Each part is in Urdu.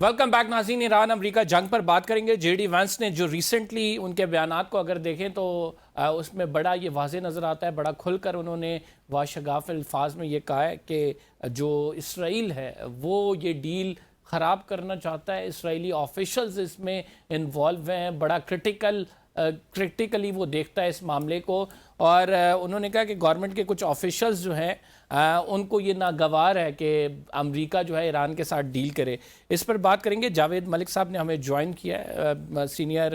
ویلکم بیک ناظرین. ایران امریکہ جنگ پر بات کریں گے. جے ڈی وینس نے جو ریسنٹلی ان کے بیانات کو اگر دیکھیں تو اس میں بڑا یہ واضح نظر آتا ہے, بڑا کھل کر انہوں نے واشگاف الفاظ میں یہ کہا ہے کہ جو اسرائیل ہے وہ یہ ڈیل خراب کرنا چاہتا ہے. اسرائیلی آفیشلز اس میں انوالو ہیں, بڑا کرٹیکلی وہ دیکھتا ہے اس معاملے کو, اور انہوں نے کہا کہ گورنمنٹ کے کچھ آفیشلز جو ہیں ان کو یہ ناگوار ہے کہ امریکہ جو ہے ایران کے ساتھ ڈیل کرے. اس پر بات کریں گے. جاوید ملک صاحب نے ہمیں جوائن کیا ہے, سینئر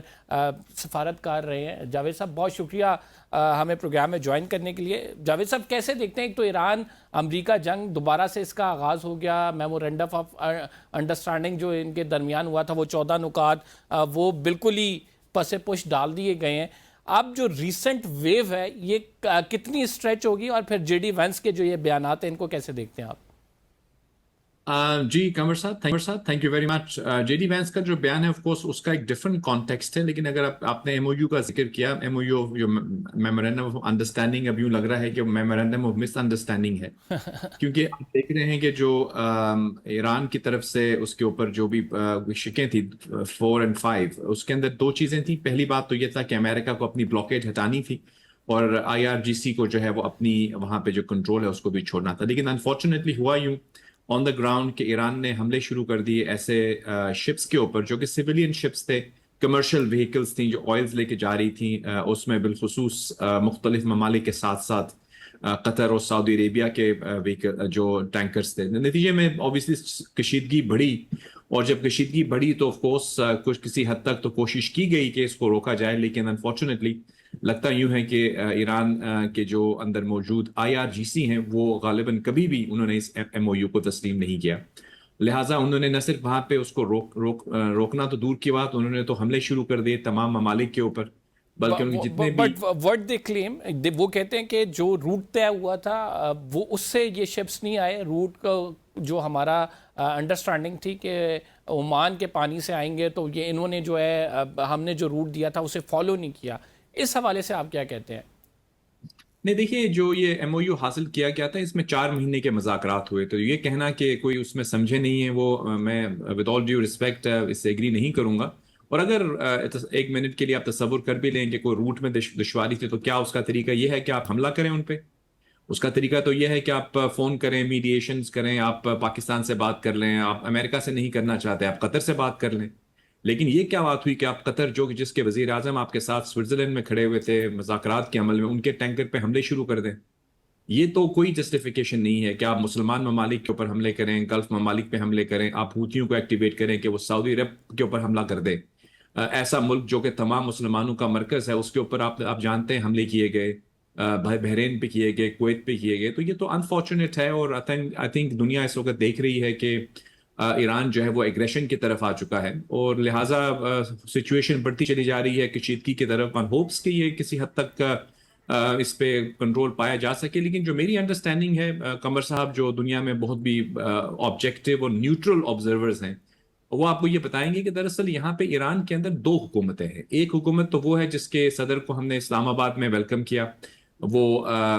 سفارتکار رہے ہیں. جاوید صاحب بہت شکریہ ہمیں پروگرام میں جوائن کرنے کے لیے. جاوید صاحب کیسے دیکھتے ہیں, ایک تو ایران امریکہ جنگ دوبارہ سے اس کا آغاز ہو گیا, میمورینڈم آف انڈرسٹینڈنگ جو ان کے درمیان ہوا تھا وہ 14 نکات وہ بالکل ہی پس پش ڈال دیے گئے ہیں. اب جو ریسنٹ ویو ہے یہ کتنی اسٹریچ ہوگی, اور پھر جے ڈی وینس کے جو یہ بیانات ہیں ان کو کیسے دیکھتے ہیں آپ؟ جی قمر صاحب thank you very much. J D Vance کا جو بیان ہے آف کورس اس کا ایک ڈفرنٹ کانٹیکسٹ ہے, لیکن اگر آپ نے ایم او یو کا ذکر کیا, ایم او یو جو میمورینڈم آف انڈرسٹینڈنگ, اب یوں لگ رہا ہے کہ میمورینڈم آف مس انڈرسٹینڈنگ ہے, کیونکہ آپ دیکھ رہے ہیں کہ جو ایران کی طرف سے اس کے اوپر جو بھی شکیں تھیں 4 اور 5, اس کے اندر دو چیزیں تھیں. پہلی بات تو یہ تھا کہ امریکہ کو اپنی بلاکیج ہٹانی تھی اور آئی آر جی سی کو جو ہے وہ اپنی وہاں پہ جو کنٹرول ہے اس کو بھی چھوڑنا تھا. لیکن انفارچونیٹلی ہوا یوں آن دا گراؤنڈ کہ ایران نے حملے شروع کر دیے ایسے شپس کے اوپر جو کہ سویلین شپس تھے, کمرشل وہیکلز تھیں جو آئلز لے کے جا رہی تھیں, اس میں بالخصوص مختلف ممالک کے ساتھ ساتھ قطر اور سعودی عربیہ کے جو ٹینکرز تھے. نتیجے میں اوبیسلی کشیدگی بڑھی, اور جب کشیدگی بڑھی تو آف کورس کچھ کسی حد تک تو کوشش کی گئی کہ اس کو روکا جائے, لیکن انفارچونیٹلی لگتا یوں ہے کہ ایران کے جو اندر موجود آئی آر جی سی ہیں وہ غالباً کبھی بھی انہوں نے اس ایم او یو کو تسلیم نہیں کیا. لہٰذا انہوں نے نہ صرف وہاں پہ اس کو روکنا تو دور کی بات, انہوں نے تو حملے شروع کر دیے تمام ممالک کے اوپر, بلکہ ان کے جتنے بھی بٹ وٹ دے کلیم, وہ کہتے ہیں کہ جو روٹ طے ہوا تھا وہ اس سے یہ شپس نہیں آئے. روٹ کا جو ہمارا انڈرسٹینڈنگ تھی کہ عمان کے پانی سے آئیں گے, تو یہ انہوں نے جو ہے ہم نے جو روٹ دیا تھا اسے فالو نہیں کیا. اس حوالے سے آپ کیا کہتے ہیں؟ نہیں دیکھیے, جو یہ ایم او یو حاصل کیا گیا تھا اس میں 4 مہینے کے مذاکرات ہوئے, تو یہ کہنا کہ کوئی اس میں سمجھے نہیں ہے وہ میں ود آل ڈیو رسپیکٹ اس سے ایگری نہیں کروں گا. اور اگر 1 منٹ کے لیے آپ تصور کر بھی لیں کہ کوئی روٹ میں دشواری تھی, تو کیا اس کا طریقہ یہ ہے کہ آپ حملہ کریں ان پہ؟ اس کا طریقہ تو یہ ہے کہ آپ فون کریں, میڈیشنز کریں, آپ پاکستان سے بات کر لیں, آپ امریکہ سے نہیں کرنا چاہتے آپ قطر سے بات کر لیں. لیکن یہ کیا بات ہوئی کہ آپ قطر جس کے وزیر اعظم آپ کے ساتھ سوئٹزرلینڈ میں کھڑے ہوئے تھے مذاکرات کے عمل میں, ان کے ٹینکر پہ حملے شروع کر دیں؟ یہ تو کوئی جسٹیفیکیشن نہیں ہے کہ آپ مسلمان ممالک کے اوپر حملے کریں, گلف ممالک پہ حملے کریں, آپ ہوتھیوں کو ایکٹیویٹ کریں کہ وہ سعودی عرب کے اوپر حملہ کر دے. ایسا ملک جو کہ تمام مسلمانوں کا مرکز ہے اس کے اوپر آپ جانتے ہیں حملے کیے گئے, بحرین پہ کیے گئے, کویت پہ کیے گئے. تو یہ تو انفارچونیٹ ہے, اور آئی تھنک دنیا اس وقت دیکھ رہی ہے کہ ایران جو ہے وہ ایگریشن کی طرف آ چکا ہے, اور لہٰذا سچویشن بڑھتی چلی جا رہی ہے کشیدگی کی طرف. ون ہوپس کہ یہ کسی حد تک اس پہ کنٹرول پایا جا سکے. لیکن جو میری انڈرسٹینڈنگ ہے قمر صاحب, جو دنیا میں بہت بھی آبجیکٹیو اور نیوٹرل آبزرورز ہیں, وہ آپ کو یہ بتائیں گے کہ دراصل یہاں پہ ایران کے اندر 2 حکومتیں ہیں. ایک حکومت تو وہ ہے جس کے صدر کو ہم نے اسلام آباد میں ویلکم کیا, وہ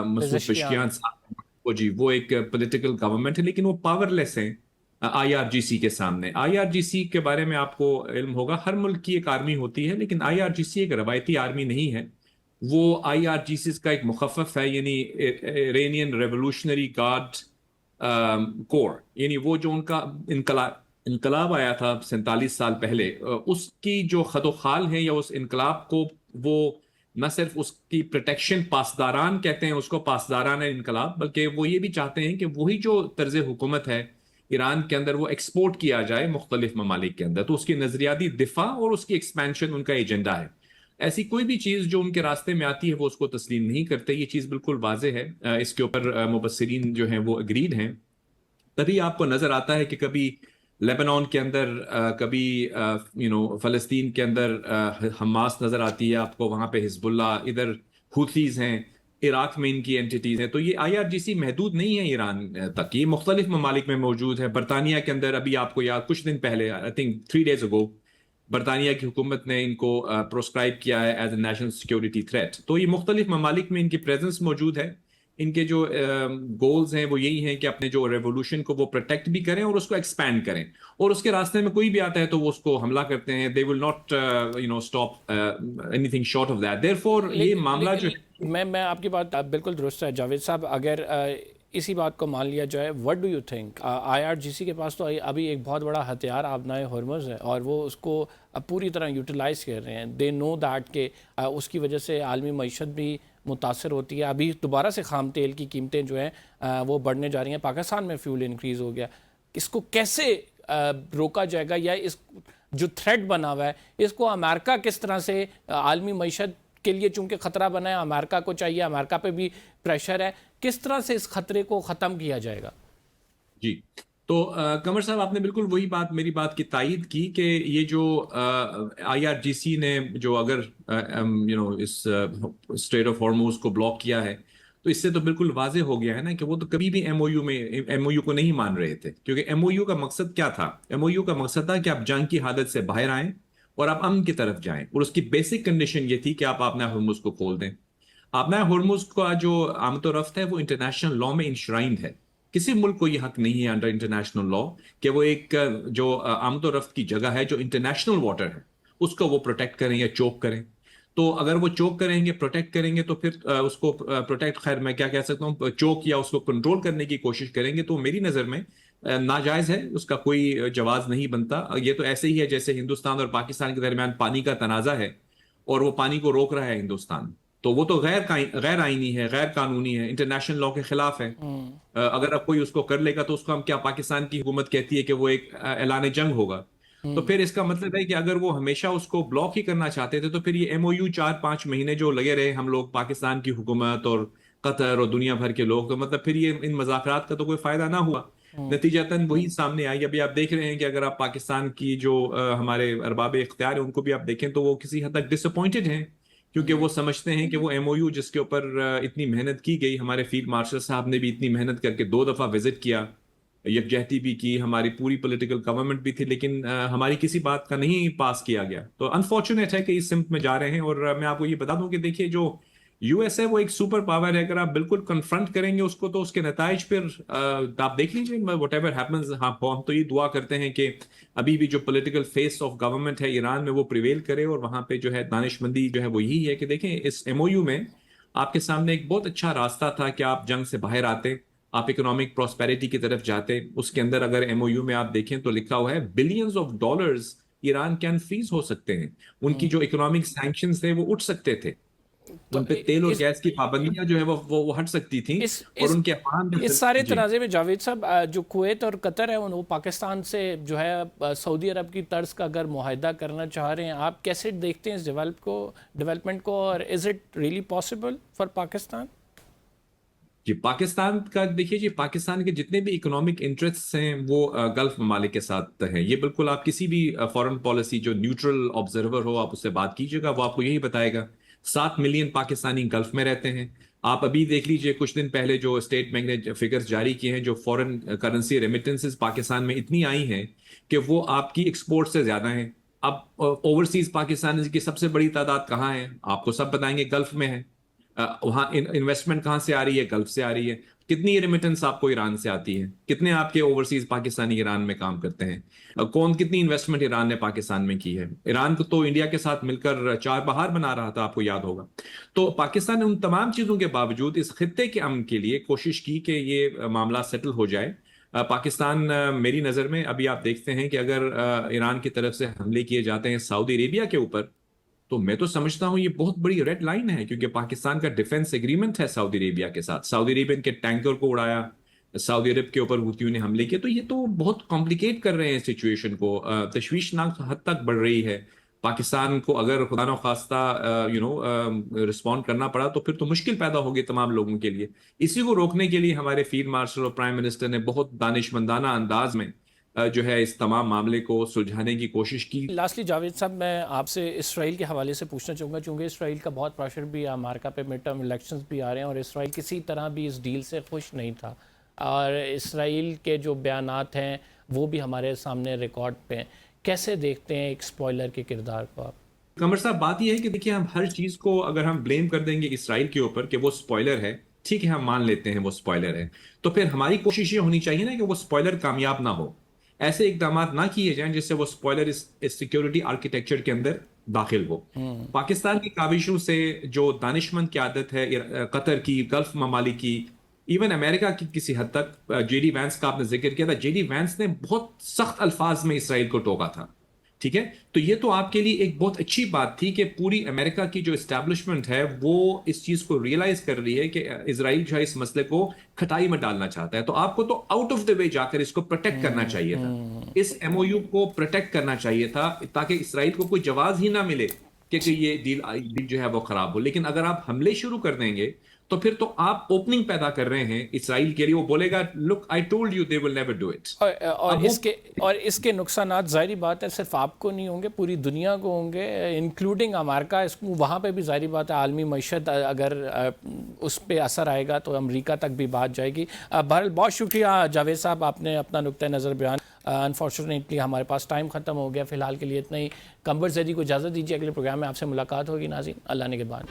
مسعود پشکیان صاحب, وہ ایک پولیٹیکل گورنمنٹ ہے, لیکن وہ پاور لیس ہیں آئی آر جی سی کے سامنے. آئی آر جی سی کے بارے میں آپ کو علم ہوگا, ہر ملک کی ایک آرمی ہوتی ہے, لیکن آئی آر جی سی ایک روایتی آرمی نہیں ہے. وہ آئی آر جی سی کا ایک مخفف ہے, یعنی ایرانین ریولوشنری گارڈ کور, یعنی وہ جو ان کا انقلاب آیا تھا 47 سال پہلے, اس کی جو خد و خال ہے یا اس انقلاب کو, وہ نہ صرف اس کی پروٹیکشن, پاسداران کہتے ہیں اس کو, پاسداران انقلاب, بلکہ وہ یہ بھی چاہتے ہیں کہ وہی جو طرز حکومت ہے ایران کے اندر وہ ایکسپورٹ کیا جائے مختلف ممالک کے اندر. تو اس کی نظریاتی دفاع اور اس کی ایکسپینشن ان کا ایجنڈا ہے. ایسی کوئی بھی چیز جو ان کے راستے میں آتی ہے وہ اس کو تسلیم نہیں کرتے. یہ چیز بالکل واضح ہے, اس کے اوپر مبصرین جو ہیں وہ اگریڈ ہیں. تبھی آپ کو نظر آتا ہے کہ کبھی لیبنان کے اندر, کبھی فلسطین کے اندر حماس نظر آتی ہے آپ کو, وہاں پہ حزب اللہ, ادھر ہوتھیز ہیں, عراق میں ان کی اینٹیز ہیں. تو یہ آئی آر جی سی محدود نہیں ہے ایران تک, یہ مختلف ممالک میں موجود ہے. برطانیہ کے اندر ابھی آپ کو یاد, کچھ دن پہلے آئی تھنک 3 days ago برطانیہ کی حکومت نے ان کو پروسکرائب کیا ہے as a national security threat. تو یہ مختلف ممالک میں ان کی پریزنس موجود ہے. ان کے جو گولز ہیں وہ یہی ہیں کہ اپنے جو ریولوشن کو وہ پروٹیکٹ بھی کریں اور اس کو ایکسپینڈ کریں، اور اس کے راستے میں کوئی بھی آتا ہے تو وہ اس کو حملہ کرتے ہیں. دے will not stop any thing short of that. There four یہ معاملہ جو میں آپ کی بات بالکل درست ہے جاوید صاحب. اگر اسی بات کو مان لیا جائے، وٹ ڈو یو تھنک؟ آئی آر جی سی کے پاس تو ابھی ایک بہت بڑا ہتھیار آبنائے ہرمز ہے، اور وہ اس کو پوری طرح یوٹیلائز کر رہے ہیں. دے نو دیٹ کہ اس کی وجہ سے عالمی معیشت بھی متاثر ہوتی ہے. ابھی دوبارہ سے خام تیل کی قیمتیں جو ہیں وہ بڑھنے جا رہی ہیں. پاکستان میں فیول انکریز ہو گیا. اس کو کیسے روکا جائے گا، یا اس جو تھریٹ بنا ہوا ہے اس کو امریکہ کس طرح سے عالمی معیشت کے لیے، چونکہ خطرہ بنا ہے، امریکہ کو چاہیے، امریکہ پہ بھی پریشر ہے، کس طرح سے اس خطرے کو ختم کیا جائے گا؟ جی، تو قمر صاحب آپ نے بالکل وہی بات، میری بات کی تائید کی کہ یہ جو آئی آر جی سی نے جو اگر اس اسٹریٹ آف ہارموز کو بلاک کیا ہے، تو اس سے تو بالکل واضح ہو گیا ہے نا کہ وہ تو کبھی بھی ایم او یو کو نہیں مان رہے تھے. کیونکہ ایم او یو کا مقصد کیا تھا؟ ایم او یو کا مقصد تھا کہ آپ جنگ کی حالت سے باہر آئیں اور آپ امن کی طرف جائیں، اور اس کی بیسک کنڈیشن یہ تھی کہ آپ اپنا ہرمز کو کھول دیں. اپنا ہرمز کا جو آمد و رفت ہے وہ انٹرنیشنل لا میں انشرائنڈ ہے. کسی ملک کو یہ حق نہیں ہے انڈر انٹرنیشنل لا کہ وہ ایک جو آمد و رفت کی جگہ ہے جو انٹرنیشنل واٹر ہے اس کو وہ پروٹیکٹ کریں یا چوک کریں. تو اگر وہ چوک کریں گے، پروٹیکٹ کریں گے، تو پھر اس کو پروٹیکٹ، خیر میں کیا کہہ سکتا ہوں، چوک یا اس کو کنٹرول کرنے کی کوشش کریں گے تو میری نظر میں ناجائز ہے، اس کا کوئی جواز نہیں بنتا. یہ تو ایسے ہی ہے جیسے ہندوستان اور پاکستان کے درمیان پانی کا تنازع ہے اور وہ پانی کو روک رہا ہے ہندوستان. تو وہ تو غیر آئینی ہے، غیر قانونی ہے، انٹرنیشنل لا کے خلاف ہے. اگر اب کوئی اس کو کر لے گا تو اس کو ہم کیا، پاکستان کی حکومت کہتی ہے کہ وہ ایک اعلان جنگ ہوگا. تو پھر اس کا مطلب ہے کہ اگر وہ ہمیشہ اس کو بلاک ہی کرنا چاہتے تھے تو پھر یہ ایم او یو 4-5 مہینے جو لگے رہے ہم لوگ، پاکستان کی حکومت اور قطر اور دنیا بھر کے لوگ، تو مطلب پھر یہ ان مذاکرات کا تو کوئی فائدہ نہ ہوا. نتیجتاً وہی سامنے آئی. ابھی آپ دیکھ رہے ہیں کہ اگر آپ پاکستان کی جو ہمارے ارباب اختیار ہیں ان کو بھی آپ دیکھیں تو وہ کسی حد تک ڈس اپوائنٹڈ ہیں، کیونکہ وہ سمجھتے ہیں کہ وہ ایم او یو جس کے اوپر اتنی محنت کی گئی، ہمارے فیلڈ مارشل صاحب نے بھی اتنی محنت کر کے 2 دفعہ وزٹ کیا، یکجہتی بھی کی، ہماری پوری پولیٹیکل گورنمنٹ بھی تھی، لیکن ہماری کسی بات کا نہیں پاس کیا گیا. تو انفارچونیٹ ہے کہ اس سمت میں جا رہے ہیں. اور میں آپ کو یہ بتا دوں کہ دیکھیے جو یو ایس ہے وہ ایک سپر پاور ہے. اگر آپ بالکل کنفرنٹ کریں گے اس کو تو اس کے نتائج پھر آپ دیکھ لیجیے، وٹ ایور ہیپنز. ہم تو یہ دعا کرتے ہیں کہ ابھی بھی جو پولیٹیکل فیس آف گورنمنٹ ہے ایران میں وہ پریویل کرے، اور وہاں پہ جو ہے دانش مندی جو ہے وہ یہی ہے کہ دیکھیں اس ایم او یو میں آپ کے سامنے ایک بہت اچھا راستہ تھا کہ آپ جنگ سے باہر آتے، آپ اکنامک پراسپیرٹی کی طرف جاتے. اس کے اندر اگر ایم او یو میں آپ دیکھیں تو لکھا ہوا ہے billions of dollars Iran can freeze ہو سکتے ہیں. ان کی جو اکنامک سینکشنز تھے وہ اٹھ سکتے تھے، تو ان پہ تیل اور گیس کی پابندیاں جو ہے وہ ہٹ سکتی تھیں، اس اور اس ان کے افغان اس سارے جی. تنازع میں جاوید صاحب، جو کویت اور قطر ہے وہ پاکستان سے جو ہے سعودی عرب کی طرز کا اگر معاہدہ کرنا چاہ رہے ہیں، آپ کیسے دیکھتے ہیں اس ڈیولپمنٹ کو، اور is it really possible for Pakistan? جی، پاکستان کا دیکھیے جی، پاکستان کے جتنے بھی اکنامک انٹرسٹ ہیں وہ گلف ممالک کے ساتھ ہیں. یہ بالکل آپ کسی بھی فارن پالیسی جو نیوٹرل آبزرور ہو آپ اس سے بات کیجیے گا، وہ آپ کو یہی بتائے گا. 7 ملین پاکستانی گلف میں رہتے ہیں. آپ ابھی دیکھ لیجئے کچھ دن پہلے جو اسٹیٹ بینک نے فگرز جاری کیے ہیں، جو فورن کرنسی ریمیٹنسز پاکستان میں اتنی آئی ہیں کہ وہ آپ کی ایکسپورٹ سے زیادہ ہیں. اب اوورسیز پاکستانی کی سب سے بڑی تعداد کہاں ہے؟ آپ کو سب بتائیں گے گلف میں ہے. وہاں انویسٹمنٹ کہاں سے آ رہی ہے؟ گلف سے آ رہی ہے. کتنی ریمیٹنس آپ کو ایران سے آتی ہے؟ کتنے آپ کے اوورسیز پاکستانی ایران میں کام کرتے ہیں؟ کتنی انویسٹمنٹ ایران نے پاکستان میں کی ہے؟ ایران کو تو انڈیا کے ساتھ مل کر 4 بہار بنا رہا تھا، آپ کو یاد ہوگا. تو پاکستان نے ان تمام چیزوں کے باوجود اس خطے کے امن کے لیے کوشش کی کہ یہ معاملہ سیٹل ہو جائے. پاکستان میری نظر میں ابھی آپ دیکھتے ہیں کہ اگر ایران کی طرف سے حملے کیے جاتے ہیں سعودی عربیہ کے اوپر، تو میں تو سمجھتا ہوں یہ بہت بڑی ریڈ لائن ہے، کیونکہ پاکستان کا ڈیفنس ایگریمنٹ ہے سعودی عربیہ کے ساتھ. سعودی عربین کے ٹینکر کو اڑایا، سعودی عرب کے اوپر حوثیوں نے حملے کیے، تو یہ تو بہت کمپلیکیٹ کر رہے ہیں سچویشن کو، تشویشناک حد تک بڑھ رہی ہے. پاکستان کو اگر خدا نخواستہ رسپونڈ کرنا پڑا تو پھر تو مشکل پیدا ہوگی تمام لوگوں کے لیے. اسی کو روکنے کے لیے ہمارے فیلڈ مارشل اور پرائم منسٹر نے بہت دانشمندانہ انداز میں جو ہے اس تمام معاملے کو سلجھانے کی کوشش کی. لاسٹلی جاوید صاحب، میں آپ سے اسرائیل کے حوالے سے پوچھنا چاہوں گا، چونکہ اسرائیل کا بہت پریشر بھی ہے، امریکہ پہ مڈ ٹرم الیکشنز بھی آ رہے ہیں، اور اسرائیل کسی طرح بھی اس ڈیل سے خوش نہیں تھا، اور اسرائیل کے جو بیانات ہیں وہ بھی ہمارے سامنے ریکارڈ پہ ہیں. کیسے دیکھتے ہیں ایک سپوائلر کے کردار کو آپ؟ قمر صاحب، بات یہ ہے کہ دیکھیے ہم ہر چیز کو اگر ہم بلیم کر دیں گے اسرائیل کے اوپر کہ وہ سپوائلر ہے، ٹھیک ہے ہم مان لیتے ہیں وہ اسپوائلر ہے، تو پھر ہماری کوشش یہ ہونی چاہیے نا کہ وہ اسپوائلر کامیاب نہ ہو، ایسے اقدامات نہ کیے جائیں جس سے وہ اسپوائلر اس سیکیورٹی آرکیٹیکچر کے اندر داخل ہو۔ پاکستان کی کاوشوں سے جو دانشمند قیادت ہے قطر کی، گلف ممالک کی، ایون امریکہ کی کسی حد تک، جے ڈی وینس کا آپ نے ذکر کیا تھا، جے ڈی وینس نے بہت سخت الفاظ میں اسرائیل کو ٹوکا تھا، ٹھیک ہے؟ تو یہ تو آپ کے لیے ایک بہت اچھی بات تھی کہ پوری امریکہ کی جو اسٹیبلشمنٹ ہے وہ اس چیز کو ریئلائز کر رہی ہے کہ اسرائیل جو ہے اس مسئلے کو کھٹائی میں ڈالنا چاہتا ہے، تو آپ کو تو آؤٹ آف دا وے جا کر اس کو پروٹیکٹ کرنا چاہیے تھا، اس ایم او یو کو پروٹیکٹ کرنا چاہیے تھا تاکہ اسرائیل کو کوئی جواز ہی نہ ملے کہ یہ ڈیل جو ہے وہ خراب ہو۔ لیکن اگر آپ حملے شروع کر دیں گے تو پھر تو آپ اوپننگ پیدا کر رہے ہیں اسرائیل کے لیے، وہ بولے گا look I told you they will never do it. اور اس کے نقصانات ظاہری بات ہے صرف آپ کو نہیں ہوں گے، پوری دنیا کو ہوں گے، انکلوڈنگ امریکہ، وہاں پہ بھی ظاہری بات ہے عالمی معیشت اگر اس پہ اثر آئے گا تو امریکہ تک بھی بات جائے گی۔ بہرحال بہت شکریہ جاوید صاحب، آپ نے اپنا نقطۂ نظر بیان۔ انفارچونیٹلی ہمارے پاس ٹائم ختم ہو گیا، فی الحال کے لیے اتنا ہی۔ قمر زیدی کو اجازت دیجیے، اگلے پروگرام میں آپ سے ملاقات ہوگی۔ ناظرین، اللہ نگہبان۔